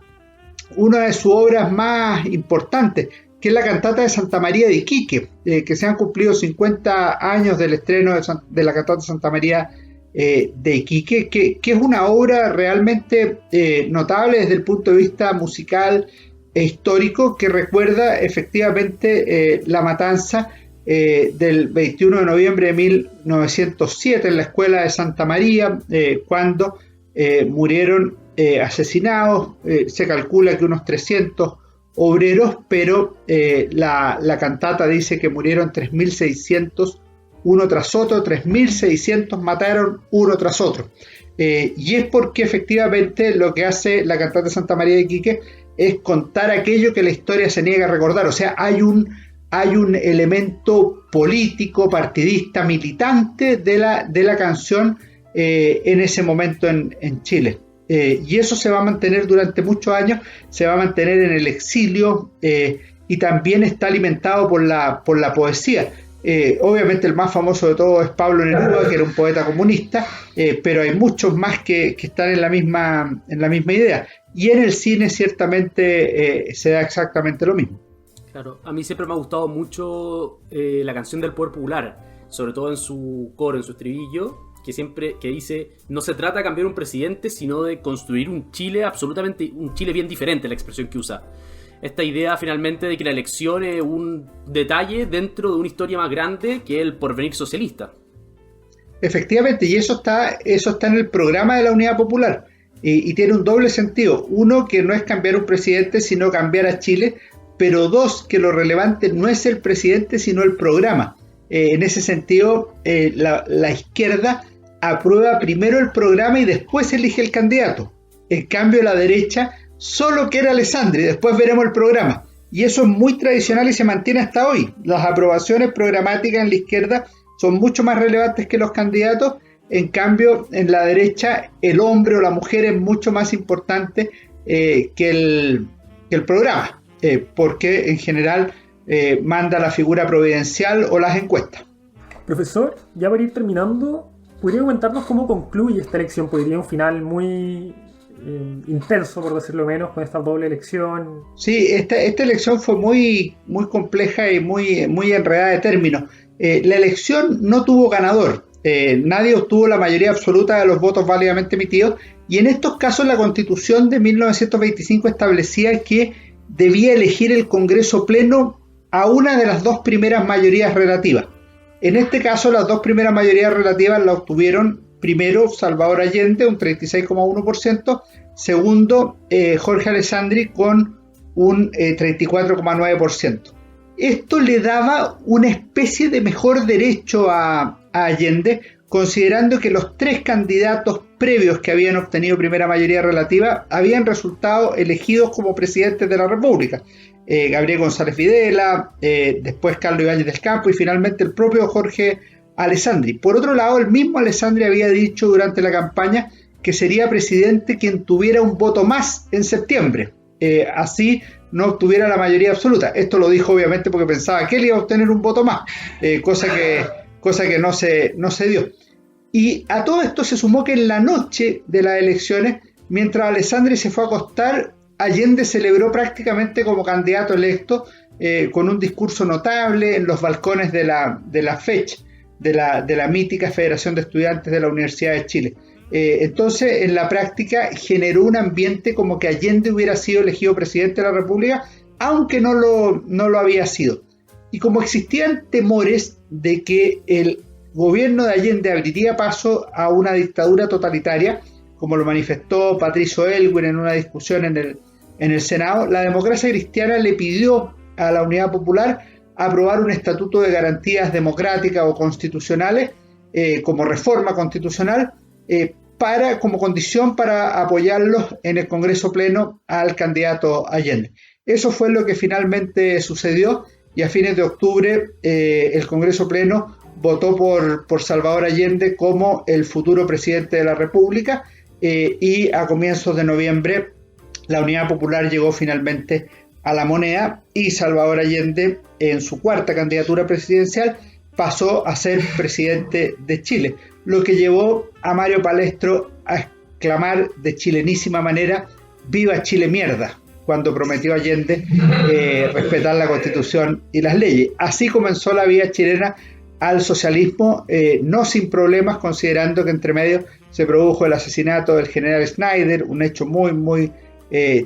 B: una de sus obras más importantes, que es la cantata de Santa María de Iquique, que se han cumplido 50 años del estreno de la cantata de Santa María de Iquique, que es una obra realmente notable desde el punto de vista musical e histórico, que recuerda efectivamente la matanza del 21 de noviembre de 1907 en la escuela de Santa María, cuando murieron asesinados, se calcula que unos 300 obreros, pero la cantata dice que murieron 3.600 uno tras otro, 3.600 mataron uno tras otro. Y es porque efectivamente lo que hace la cantata de Santa María de Iquique es contar aquello que la historia se niega a recordar. O sea, hay un elemento político, partidista, militante de la canción en ese momento en Chile. Y eso se va a mantener durante muchos años, se va a mantener en el exilio, y también está alimentado por la poesía. Obviamente el más famoso de todos es Pablo Neruda, que era un poeta comunista, pero hay muchos más que están en la misma idea. Y en el cine ciertamente se da exactamente lo mismo.
A: Claro, a mí siempre me ha gustado mucho la canción del Poder Popular, sobre todo en su coro, en su estribillo, que dice: no se trata de cambiar un presidente, sino de construir un Chile bien diferente, la expresión que usa. esta idea finalmente de que la elección es un detalle dentro de una historia más grande que el porvenir socialista.
B: Efectivamente, y eso está en el programa de la Unidad Popular, y tiene un doble sentido. Uno, que no es cambiar un presidente, sino cambiar a Chile, pero dos, que lo relevante no es el presidente, sino el programa. En ese sentido, la izquierda aprueba primero el programa y después elige el candidato. En cambio, la derecha solo quiere a Alessandri, después veremos el programa. Y eso es muy tradicional y se mantiene hasta hoy. Las aprobaciones programáticas en la izquierda son mucho más relevantes que los candidatos. En cambio, en la derecha, el hombre o la mujer es mucho más importante que el programa, porque en general manda la figura providencial o las encuestas.
C: Profesor, ya para ir terminando, ¿podría comentarnos cómo concluye esta elección? Porque tiene un final muy intenso, por decirlo menos, con esta doble elección.
B: Sí, esta elección fue muy, muy compleja y muy enredada de términos. La elección no tuvo ganador. Nadie obtuvo la mayoría absoluta de los votos válidamente emitidos, y en estos casos la Constitución de 1925 establecía que debía elegir el Congreso Pleno a una de las dos primeras mayorías relativas. En este caso, las dos primeras mayorías relativas la obtuvieron primero Salvador Allende, un 36,1%, segundo Jorge Alessandri con un 34,9%. Esto le daba una especie de mejor derecho a Allende, considerando que los tres candidatos previos que habían obtenido primera mayoría relativa habían resultado elegidos como presidentes de la República. Gabriel González Videla, después Carlos Ibáñez del Campo y finalmente el propio Jorge Alessandri. Por otro lado, el mismo Alessandri había dicho durante la campaña que sería presidente quien tuviera un voto más en septiembre. Así no obtuviera la mayoría absoluta. Esto lo dijo obviamente porque pensaba que él iba a obtener un voto más, cosa que no se dio. Y a todo esto se sumó que en la noche de las elecciones, mientras Alessandri se fue a acostar, Allende celebró prácticamente como candidato electo, con un discurso notable en los balcones de la FECH, de la mítica Federación de Estudiantes de la Universidad de Chile. Entonces, en la práctica, generó un ambiente como que Allende hubiera sido elegido presidente de la República, aunque no lo había sido. Y como existían temores de que el gobierno de Allende abriría paso a una dictadura totalitaria, como lo manifestó Patricio Aylwin en una discusión en el Senado, la democracia cristiana le pidió a la Unidad Popular aprobar un estatuto de garantías democráticas o constitucionales, como reforma constitucional, como condición para apoyarlos en el Congreso Pleno al candidato Allende. Eso fue lo que finalmente sucedió, y a fines de octubre el Congreso Pleno votó por Salvador Allende como el futuro presidente de la República, y a comienzos de noviembre la Unidad Popular llegó finalmente a la moneda y Salvador Allende, en su cuarta candidatura presidencial, pasó a ser presidente de Chile, lo que llevó a Mario Palestro a exclamar de chilenísima manera «¡Viva Chile mierda!», cuando prometió Allende respetar la Constitución y las leyes. Así comenzó la vía chilena al socialismo, no sin problemas, considerando que entre medio se produjo el asesinato del general Schneider, un hecho muy, muy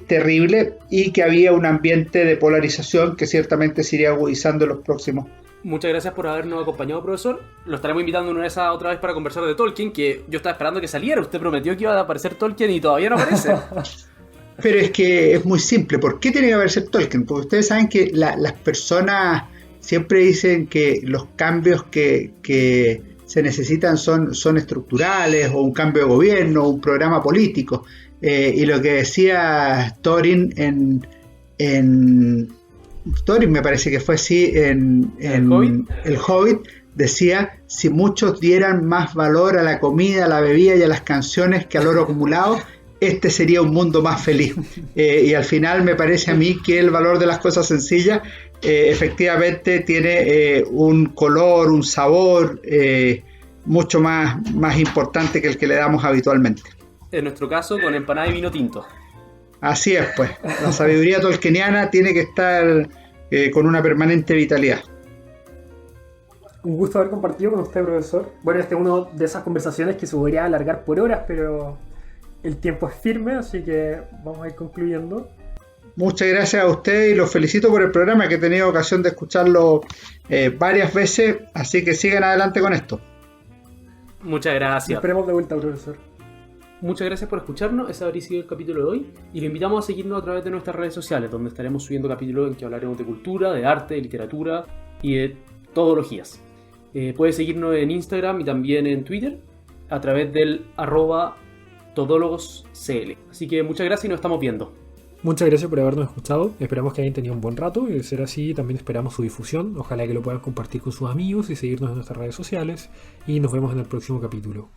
B: terrible, y que había un ambiente de polarización que ciertamente se iría agudizando en los próximos.
A: Muchas gracias por habernos acompañado, profesor. Lo estaremos invitando otra vez para conversar de Tolkien, que yo estaba esperando que saliera. Usted prometió que iba a aparecer Tolkien y todavía no aparece.
B: Pero es que es muy simple. ¿Por qué tiene que aparecer Tolkien? Porque ustedes saben que las personas siempre dicen que los cambios que se necesitan son estructurales, o un cambio de gobierno, o un programa político. Y lo que decía Thorin Thorin, me parece que fue así en El Hobbit, decía: si muchos dieran más valor a la comida, a la bebida y a las canciones que al oro acumulado, este sería un mundo más feliz. Y al final me parece a mí que el valor de las cosas sencillas efectivamente tiene un color, un sabor mucho más importante que el que le damos habitualmente.
A: En nuestro caso, con empanada y vino tinto.
B: Así es, pues. La sabiduría tolkieniana tiene que estar con una permanente vitalidad.
C: Un gusto haber compartido con usted, profesor. Bueno, este es una de esas conversaciones que se podría alargar por horas, pero el tiempo es firme, así que vamos a ir concluyendo.
B: Muchas gracias a usted y los felicito por el programa, que he tenido ocasión de escucharlo varias veces, así que sigan adelante con esto.
A: Muchas
C: Lo
A: gracias.
C: esperemos de vuelta, profesor.
A: Muchas gracias por escucharnos. Ese habría sido el capítulo de hoy. Y lo invitamos a seguirnos a través de nuestras redes sociales, donde estaremos subiendo capítulos en que hablaremos de cultura, de arte, de literatura y de todologías. Puedes seguirnos en Instagram y también en Twitter a través del @todólogoscl. Así que muchas gracias y nos estamos viendo.
C: Muchas gracias por habernos escuchado. Esperamos que hayan tenido un buen rato y de ser así también esperamos su difusión. Ojalá que lo puedan compartir con sus amigos y seguirnos en nuestras redes sociales. Y nos vemos en el próximo capítulo.